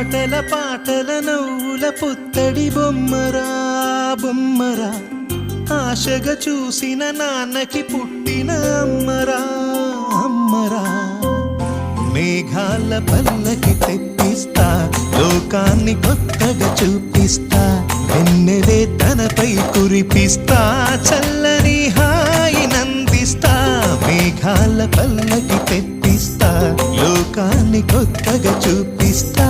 ఆటల పాటల నవ్వుల పుత్తడి బొమ్మరా బొమ్మరా, ఆశగా చూసిన నాన్నకి పుట్టిన అమ్మరా అమ్మరా. మేఘాల పల్లకి తెప్పిస్తా, లోకాన్ని కొత్తగా చూపిస్తా, వెన్నెలే తనపై కురిపిస్తా, చల్లని హాయి నందిస్తా. మేఘాల పల్లకి తెప్పిస్తా, లోకాన్ని కొత్తగా చూపిస్తా,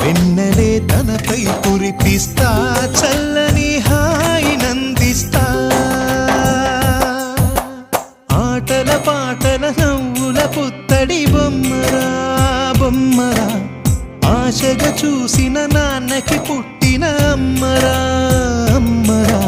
వెన్నెలే తనపై కురిపిస్తా, చల్లని హాయి నందిస్తా. ఆటల పాటల నవ్వుల పుత్తడి బొమ్మరా బొమ్మరా, ఆశగా చూసిన నాన్నకి పుట్టిన అమ్మరా అమ్మరా.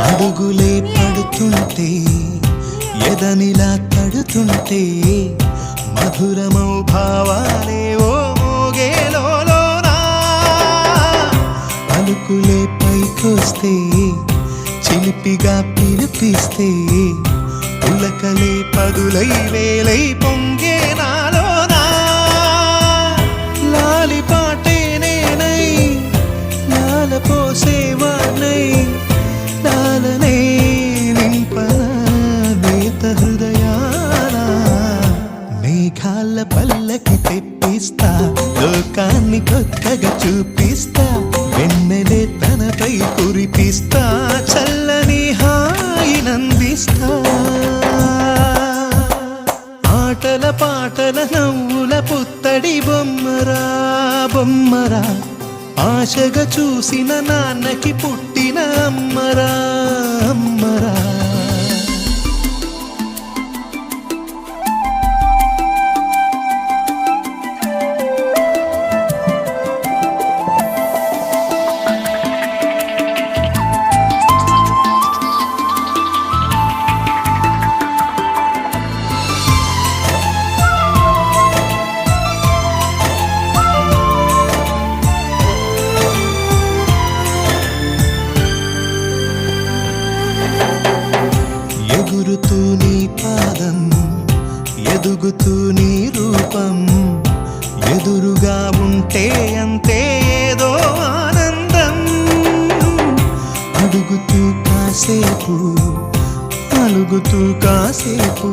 అడుగులే పడుతుంటే ఎదనిలా తడుతుంటే, మధురమౌ భావాలే ఓ మోగేలోనా. పలుకులే పైకొస్తే చిలిపిగా పిలిపిస్తే, పులకలే పదులై వేలై పొంగే నాలోనా. లాలి పాటే నేనై లాల పోసేవాణ్ణై, లాలనే నింపనేత హృదయాన. మేఘాల పల్లకి తెప్పిస్తా, లోకాన్ని కొత్తగా చూపిస్తా, వెన్నెలే తనపై కురిపిస్తా, చల్లని హాయి నందిస్తా. ఆటల పాటల నవ్వుల పుత్తడి బొమ్మరా బొమ్మరా, ఆశగా చూసిన నాన్నకి పుట్టిన అమ్మరా అమ్మరా. ఎగురుతూ నీ పాదం, ఎదుగుతూ నీ రూపం, ఎదురుగా ఉంటే అంతే ఏదో ఆనందం. అడుగుతూ కాసేపు, అలుగుతూ కాసేపు,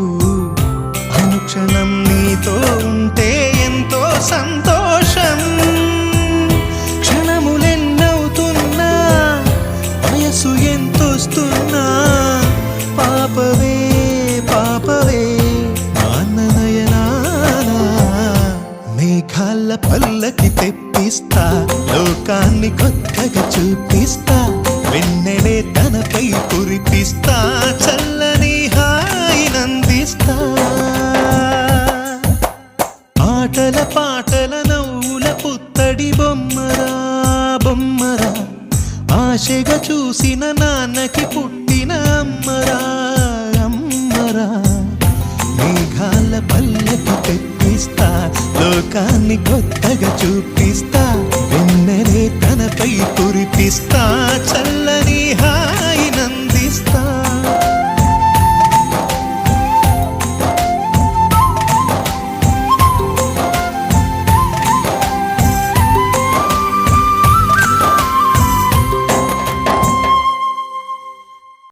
అనుక్షణం నీతో ఉంటే ఎంతో సంతోషం. క్షణములెన్నవుతున్నా, వయసు ఎంతొస్తున్నా, పాపవే పాపవే మాననయనానా. మేఘాల పల్లకి తెప్పిస్తా, లోకాన్ని కొత్తగా చూపిస్తా, వెన్నెలే తనపై కురిపిస్తా, చల్లని హాయి నందిస్తా. ఆటల పాటల నవ్వుల పుత్తడి బొమ్మరా బొమ్మరా, ఆశగా చూసిన నాన్నకి పుట్టిన అమ్మరా అమ్మరా. మేఘాల పల్లకి తెప్పిస్తా, లోకాన్ని కొత్తగా చూపిస్తా,